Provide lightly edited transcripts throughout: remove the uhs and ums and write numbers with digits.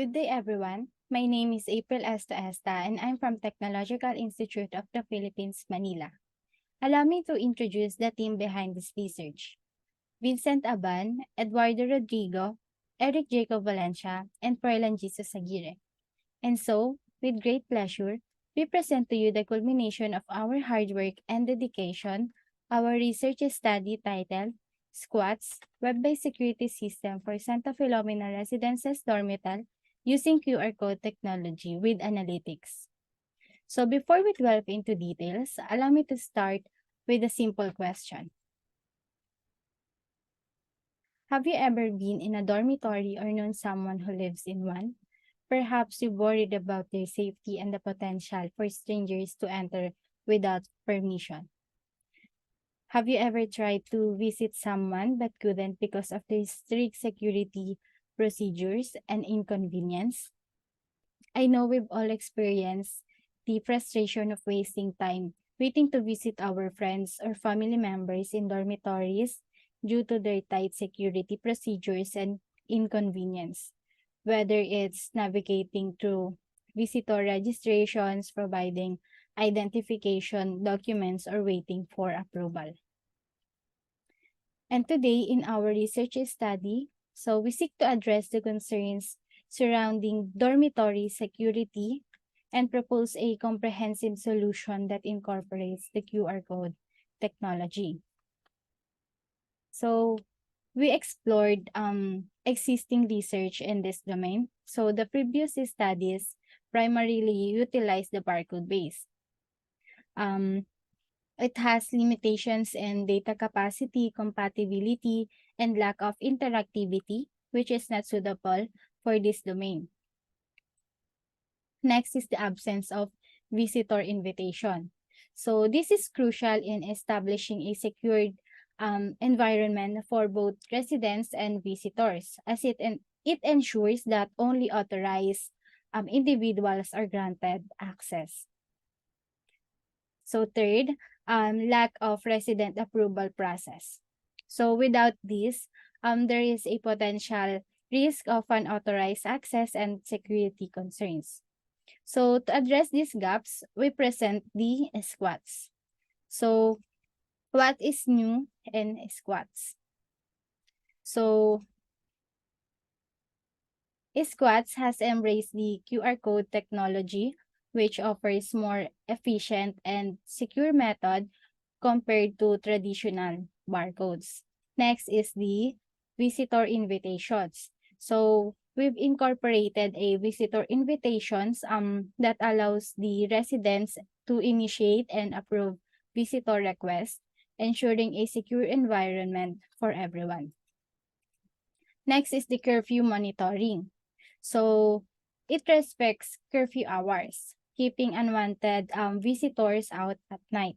Good day, everyone. My name is April Esta, and I'm from Technological Institute of the Philippines, Manila. Allow me to introduce the team behind this research. Vincent Aban, Eduardo Rodrigo, Eric Jacob Valencia, and Perlan Jesus Aguirre. And so, with great pleasure, we present to you the culmination of our hard work and dedication, our research study titled SQUATS, Web-based Security System for Santa Philomena Residences Dormitel using QR code technology with analytics. So before we delve into details, allow me to start with a simple question. Have you ever been in a dormitory or known someone who lives in one? Perhaps you're worried about their safety and the potential for strangers to enter without permission. Have you ever tried to visit someone but couldn't because of their strict security procedures and inconvenience? I know we've all experienced the frustration of wasting time waiting to visit our friends or family members in dormitories due to their tight security procedures and inconvenience, whether it's navigating through visitor registrations, providing identification documents, or waiting for approval. And today in our research study, we seek to address the concerns surrounding dormitory security and propose a comprehensive solution that incorporates the QR code technology. So we explored existing research in this domain. So the previous studies primarily utilized the barcode base. It has limitations in data capacity, compatibility, and lack of interactivity, which is not suitable for this domain. Next is the absence of visitor invitation. So this is crucial in establishing a secured environment for both residents and visitors, as it ensures that only authorized individuals are granted access. So third, lack of resident approval process. So without this, there is a potential risk of unauthorized access and security concerns. So to address these gaps, we present the SQUATS. So what is new in SQUATS? So SQUATS has embraced the QR code technology, which offers more efficient and secure method compared to traditional barcodes. Next is the visitor invitations. So we've incorporated a visitor invitations that allows the residents to initiate and approve visitor requests, ensuring a secure environment for everyone. Next is the curfew monitoring. So it respects curfew hours, keeping unwanted visitors out at night.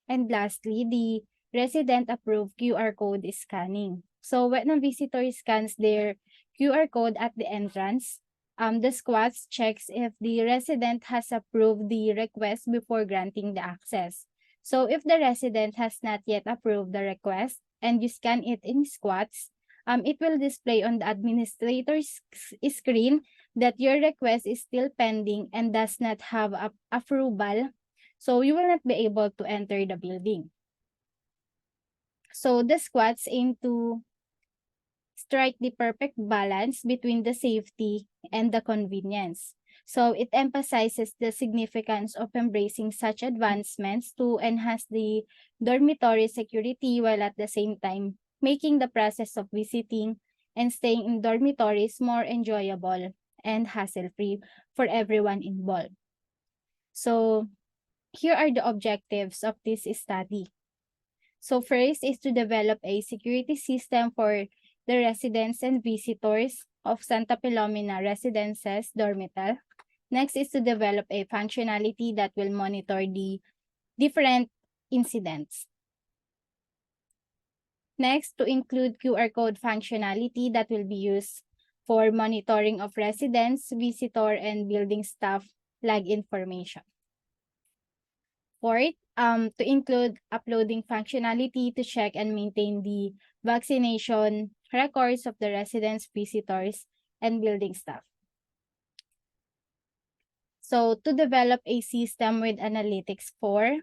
And lastly, the resident-approved QR code scanning. So when a visitor scans their QR code at the entrance, the SQUATS checks if the resident has approved the request before granting the access. So if the resident has not yet approved the request and you scan it in SQUATS, it will display on the administrator's screen that your request is still pending and does not have approval, so you will not be able to enter the building. So the SQUATS aim to strike the perfect balance between the safety and the convenience. So it emphasizes the significance of embracing such advancements to enhance the dormitory security while at the same time making the process of visiting and staying in dormitories more enjoyable and hassle-free for everyone involved. So here are the objectives of this study. So first is to develop a security system for the residents and visitors of Santa Philomena Residences Dormitel. Next is to develop a functionality that will monitor the different incidents. Next, to include QR code functionality that will be used for monitoring of residents, visitor, and building staff log information. Fourth, to include uploading functionality to check and maintain the vaccination records of the residents, visitors, and building staff. So to develop a system with analytics for,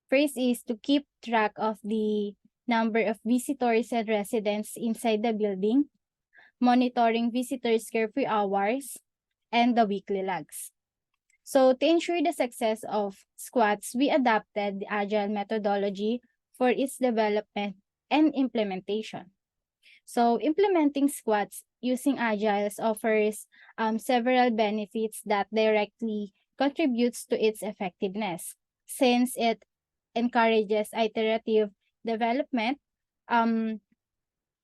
first is to keep track of the number of visitors and residents inside the building, monitoring visitors' curfew hours, and the weekly logs. So to ensure the success of SQUATS, we adapted the Agile methodology for its development and implementation. So implementing SQUATS using Agiles offers several benefits that directly contributes to its effectiveness. Since it encourages iterative development,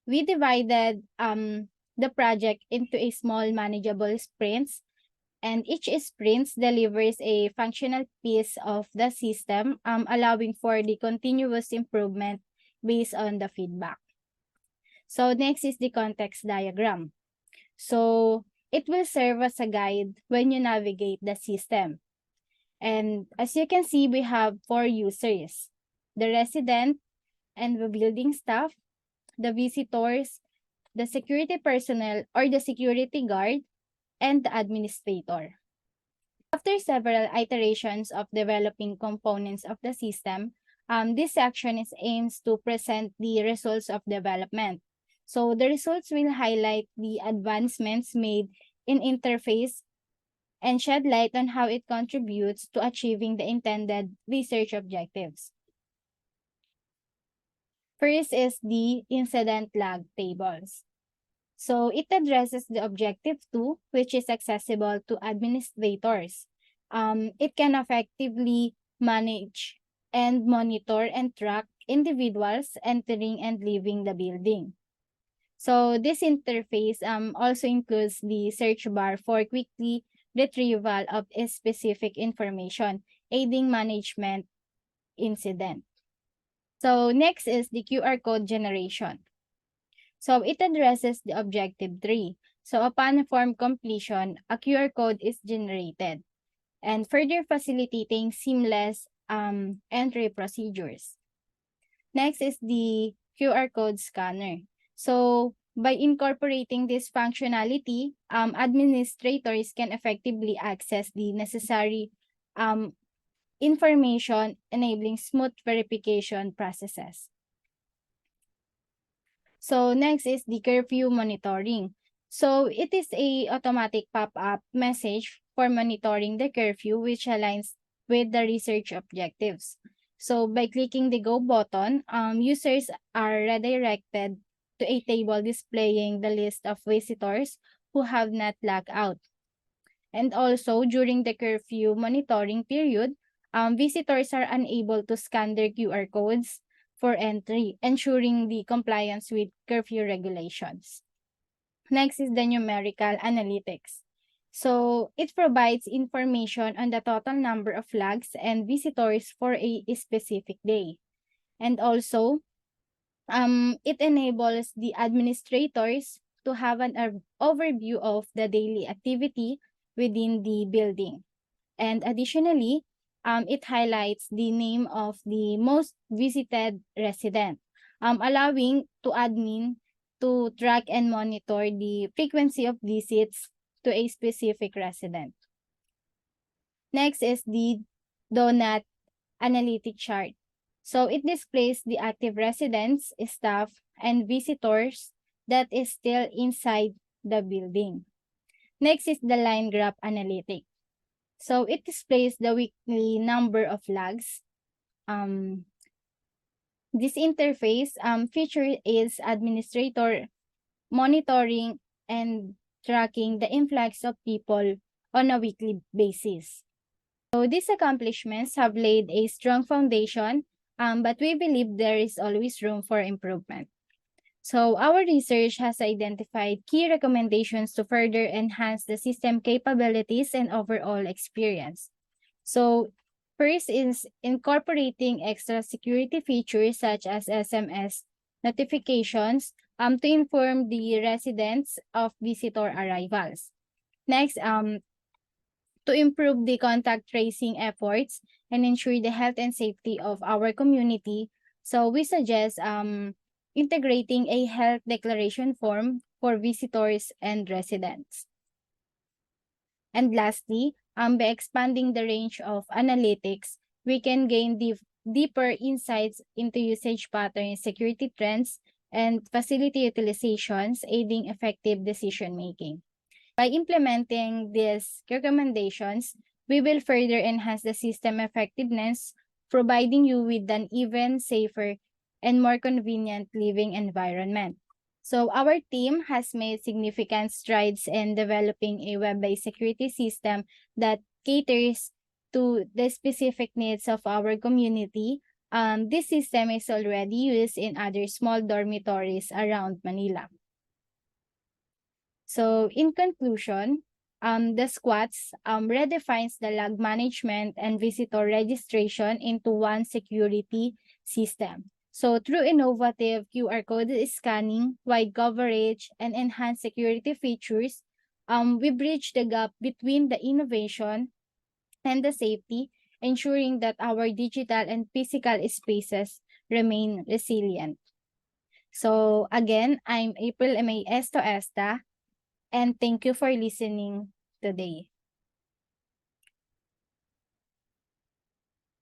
we divided the project into a small manageable sprints, and each sprint delivers a functional piece of the system, allowing for the continuous improvement based on the feedback. So next is the context diagram. So it will serve as a guide when you navigate the system. And as you can see, we have 4 users: the resident and the building staff, the visitors, the security personnel or the security guard, and the administrator. After several iterations of developing components of the system, this section aims to present the results of development. So the results will highlight the advancements made in interface and shed light on how it contributes to achieving the intended research objectives. First is the incident log tables. So it addresses the objective 2, which is accessible to administrators. It can effectively manage and monitor and track individuals entering and leaving the building. So this interface also includes the search bar for quickly retrieval of a specific information, aiding management incident. So next is the QR code generation. So it addresses the objective 3. So upon form completion, a QR code is generated and further facilitating seamless entry procedures. Next is the QR code scanner. So by incorporating this functionality, administrators can effectively access the necessary information, enabling smooth verification processes. So next is the curfew monitoring. So it is a automatic pop-up message for monitoring the curfew, which aligns with the research objectives. So by clicking the Go button, users are redirected to a table displaying the list of visitors who have not logged out. And also, during the curfew monitoring period, visitors are unable to scan their QR codes for entry, ensuring the compliance with curfew regulations. Next is the numerical analytics. So it provides information on the total number of logs and visitors for a specific day. And also, it enables the administrators to have an overview of the daily activity within the building. And additionally, it highlights the name of the most visited resident, allowing to admin to track and monitor the frequency of visits to a specific resident. Next is the donut analytic chart. So it displays the active residents, staff, and visitors that is still inside the building. Next is the line graph analytic. So it displays the weekly number of logs. This interface feature is administrator monitoring and tracking the influx of people on a weekly basis. So these accomplishments have laid a strong foundation, but we believe there is always room for improvement. So our research has identified key recommendations to further enhance the system capabilities and overall experience. So first is incorporating extra security features such as SMS notifications to inform the residents of visitor arrivals. Next, to improve the contact tracing efforts and ensure the health and safety of our community, so we suggest integrating a health declaration form for visitors and residents. And lastly, by expanding the range of analytics, we can gain deeper insights into usage patterns, security trends, and facility utilizations, aiding effective decision making. By implementing these recommendations, we will further enhance the system effectiveness, providing you with an even safer and more convenient living environment. So our team has made significant strides in developing a web-based security system that caters to the specific needs of our community. This system is already used in other small dormitories around Manila. So in conclusion, the SQUATS redefines the log management and visitor registration into one security system. So through innovative QR code scanning, wide coverage, and enhanced security features, we bridge the gap between the innovation and the safety, ensuring that our digital and physical spaces remain resilient. So again, I'm April May Esto Esta, and thank you for listening today.